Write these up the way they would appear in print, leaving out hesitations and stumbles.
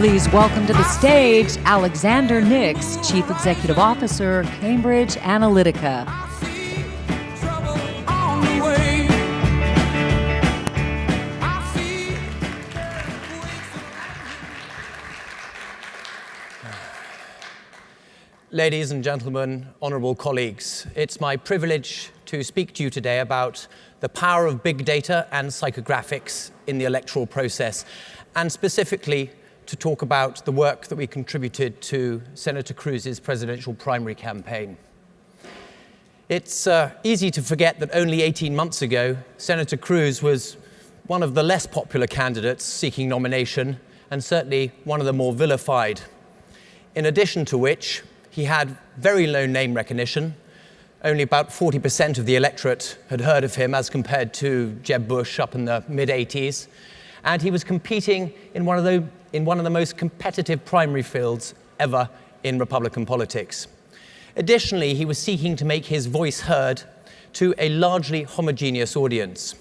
Please welcome to the stage Alexander Nix, Chief Executive Officer, Cambridge Analyttica. Ladies and gentlemen, honorable colleagues, it's my privilege to speak to you today about the power of big data and psychographics in the electoral process, and specifically to talk about the work that we contributed to Senator Cruz's presidential primary campaign. It's easy to forget that only 18 months ago, Senator Cruz was one of the less popular candidates seeking nomination, and certainly one of the more vilified. In addition to which, he had very low name recognition. Only about 40% of the electorate had heard of him as compared to Jeb Bush up in the mid-80s. And he was competing in one of the most competitive primary fields ever in Republican politics. Additionally, he was seeking to make his voice heard to a largely homogeneous audience.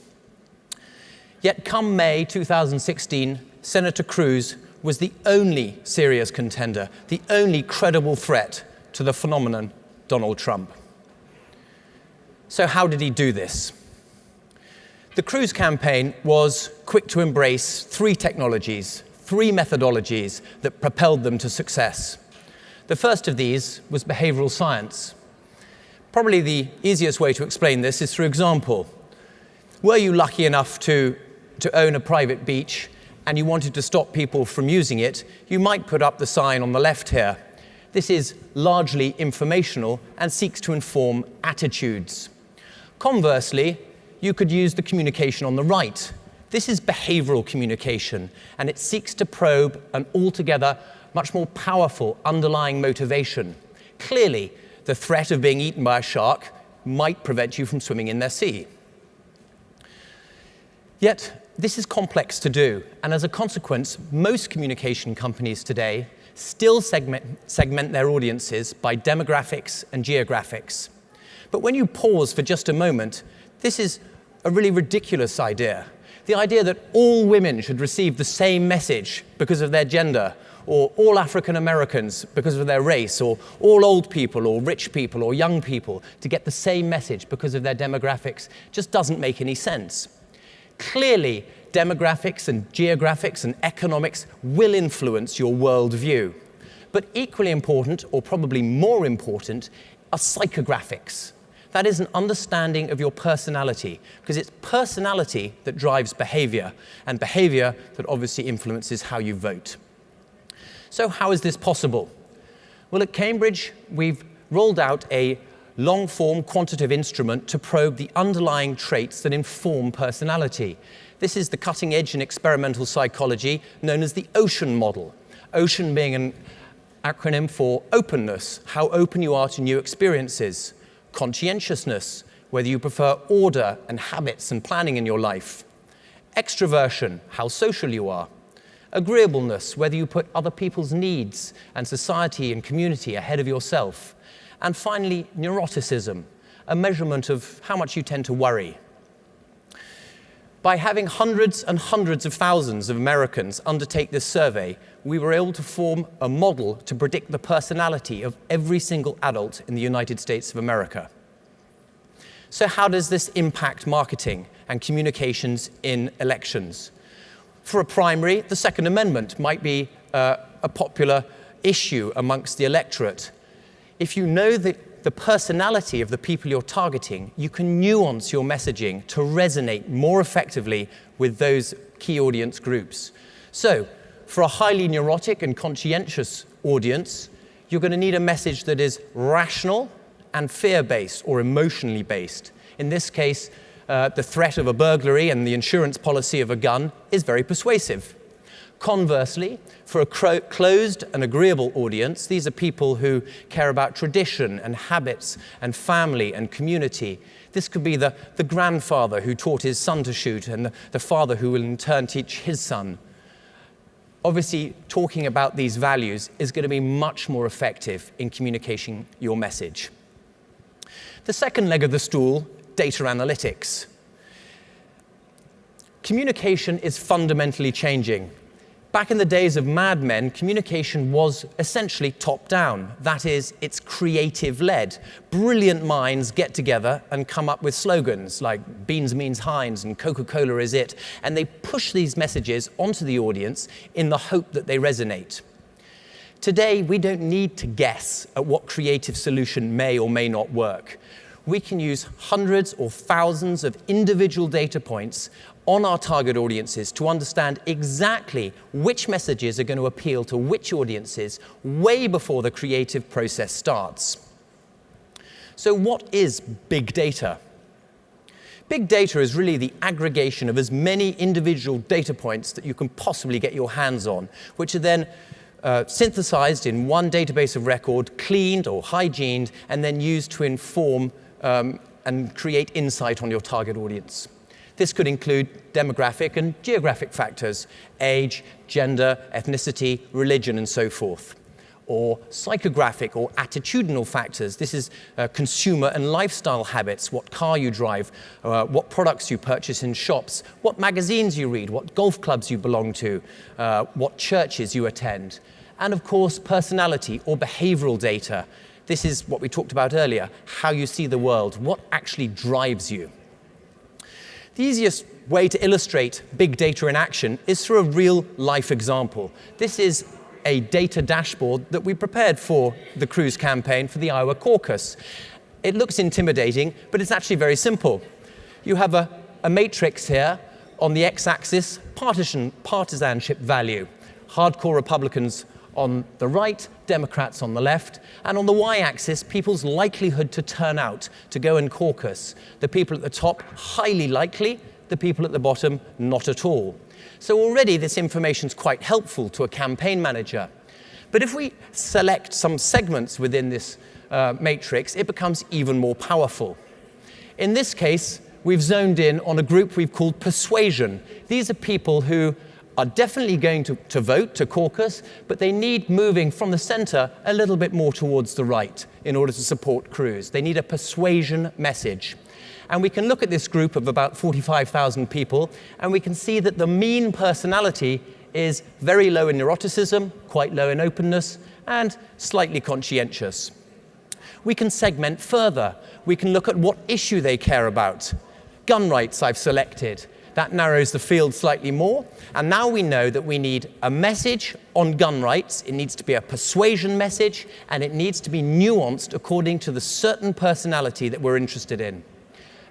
Yet come May 2016, Senator Cruz was the only serious contender, the only credible threat to the phenomenon Donald Trump. So how did he do this? The Cruz campaign was quick to embrace three technologies, three methodologies that propelled them to success. The first of these was behavioral science. Probably the easiest way to explain this is through example. Were you lucky enough to own a private beach and you wanted to stop people from using it, you might put up the sign on the left here. This is largely informational and seeks to inform attitudes. Conversely, you could use the communication on the right. This is behavioral communication, and it seeks to probe an altogether much more powerful underlying motivation. Clearly, the threat of being eaten by a shark might prevent you from swimming in their sea. Yet, this is complex to do, and as a consequence, most communication companies today still segment their audiences by demographics and geographics. But when you pause for just a moment, this is a really ridiculous idea. The idea that all women should receive the same message because of their gender, or all African Americans because of their race, or all old people, or rich people, or young people to get the same message because of their demographics just doesn't make any sense. Clearly, demographics and geographics and economics will influence your worldview. But equally important, or probably more important, are psychographics. That is an understanding of your personality, because it's personality that drives behavior, and behavior that obviously influences how you vote. So how is this possible? Well, at Cambridge, we've rolled out a long-form quantitative instrument to probe the underlying traits that inform personality. This is the cutting edge in experimental psychology known as the OCEAN model. OCEAN being an acronym for openness, how open you are to new experiences. Conscientiousness, whether you prefer order and habits and planning in your life. Extroversion, how social you are. Agreeableness, whether you put other people's needs and society and community ahead of yourself. And finally, neuroticism, a measurement of how much you tend to worry. By having hundreds and hundreds of thousands of Americans undertake this survey, we were able to form a model to predict the personality of every single adult in the United States of America. So how does this impact marketing and communications in elections? For a primary, the Second Amendment might be a popular issue amongst the electorate. If you know the personality of the people you're targeting, you can nuance your messaging to resonate more effectively with those key audience groups. So, for a highly neurotic and conscientious audience, you're going to need a message that is rational and fear-based or emotionally based. In this case, the threat of a burglary and the insurance policy of a gun is very persuasive. Conversely, for a closed and agreeable audience, these are people who care about tradition and habits and family and community. This could be the grandfather who taught his son to shoot and the father who will in turn teach his son. Obviously, talking about these values is going to be much more effective in communicating your message. The second leg of the stool, data analytics. Communication is fundamentally changing. Back in the days of Mad Men, communication was essentially top-down. That is, it's creative-led. Brilliant minds get together and come up with slogans like beans means Heinz and Coca-Cola is it, and they push these messages onto the audience in the hope that they resonate. Today, we don't need to guess at what creative solution may or may not work. We can use hundreds or thousands of individual data points on our target audiences to understand exactly which messages are going to appeal to which audiences way before the creative process starts. So what is big data? Big data is really the aggregation of as many individual data points that you can possibly get your hands on, which are then synthesized in one database of record, cleaned or hygiened, and then used to inform and create insight on your target audience. This could include demographic and geographic factors, age, gender, ethnicity, religion, and so forth. Or psychographic or attitudinal factors. This is consumer and lifestyle habits, what car you drive, what products you purchase in shops, what magazines you read, what golf clubs you belong to, what churches you attend. And of course, personality or behavioral data. This is what we talked about earlier, how you see the world, what actually drives you. The easiest way to illustrate big data in action is through a real-life example. This is a data dashboard that we prepared for the Cruz campaign for the Iowa caucus. It looks intimidating, but it's actually very simple. You have a matrix here on the x-axis, partisanship value. Hardcore Republicans on the right, Democrats on the left, and on the y-axis, people's likelihood to turn out, to go and caucus. The people at the top, highly likely, the people at the bottom, not at all. So already this information is quite helpful to a campaign manager. But if we select some segments within this matrix, it becomes even more powerful. In this case, we've zoned in on a group we've called persuasion. These are people who are definitely going to vote, to caucus, but they need moving from the center a little bit more towards the right in order to support Cruz. They need a persuasion message. And we can look at this group of about 45,000 people, and we can see that the mean personality is very low in neuroticism, quite low in openness, and slightly conscientious. We can segment further. We can look at what issue they care about. Gun rights I've selected. That narrows the field slightly more. And now we know that we need a message on gun rights. It needs to be a persuasion message, and it needs to be nuanced according to the certain personality that we're interested in.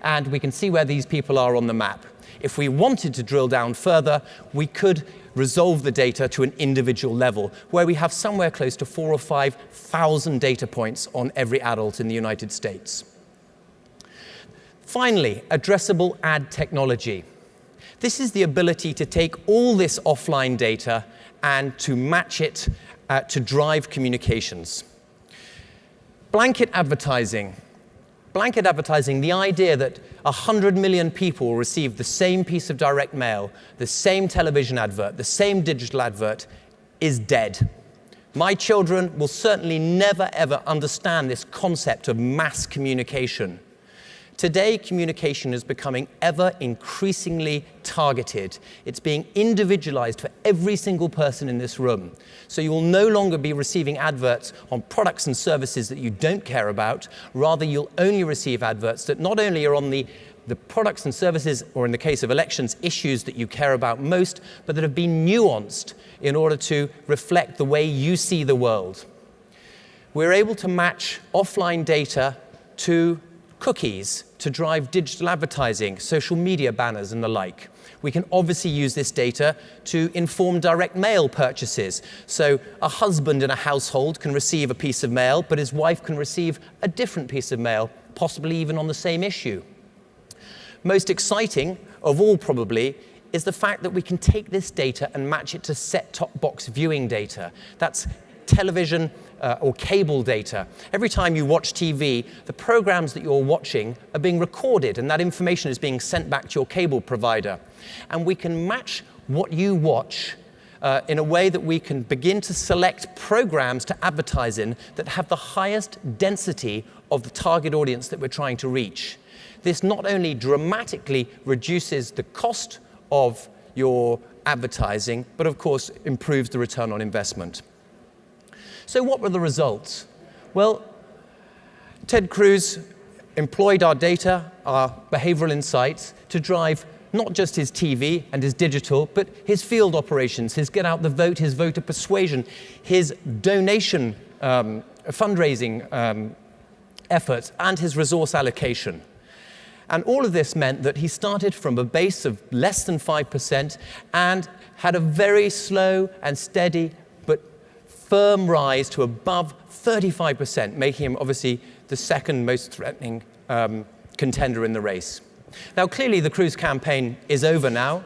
And we can see where these people are on the map. If we wanted to drill down further, we could resolve the data to an individual level, where we have somewhere close to 4,000 or 5,000 data points on every adult in the United States. Finally, addressable ad technology. This is the ability to take all this offline data and to match it to drive communications. Blanket advertising. Blanket advertising, the idea that 100 million people will receive the same piece of direct mail, the same television advert, the same digital advert, is dead. My children will certainly never, ever understand this concept of mass communication. Today, communication is becoming ever increasingly targeted. It's being individualized for every single person in this room. So you will no longer be receiving adverts on products and services that you don't care about. Rather, you'll only receive adverts that not only are on the products and services, or in the case of elections, issues that you care about most, but that have been nuanced in order to reflect the way you see the world. We're able to match offline data to cookies to drive digital advertising, social media banners, and the like. We can obviously use this data to inform direct mail purchases. So a husband in a household can receive a piece of mail, but his wife can receive a different piece of mail, possibly even on the same issue. Most exciting of all, probably, is the fact that we can take this data and match it to set-top box viewing data. That's television or cable data. Every time you watch TV, the programs that you're watching are being recorded, and that information is being sent back to your cable provider. And we can match what you watch in a way that we can begin to select programs to advertise in that have the highest density of the target audience that we're trying to reach. This not only dramatically reduces the cost of your advertising, but of course improves the return on investment. So what were the results? Well, Ted Cruz employed our data, our behavioral insights, to drive not just his TV and his digital, but his field operations, his get out the vote, his voter persuasion, his donation fundraising efforts, and his resource allocation. And all of this meant that he started from a base of less than 5% and had a very slow and steady but firm rise to above 35%, making him obviously the second most threatening contender in the race. Now, clearly the Cruz campaign is over now,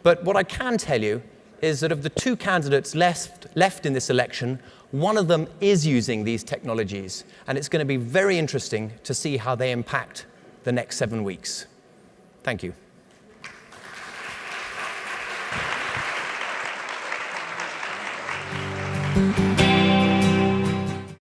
but what I can tell you is that of the two candidates left in this election, one of them is using these technologies, and it's going to be very interesting to see how they impact the next 7 weeks. Thank you.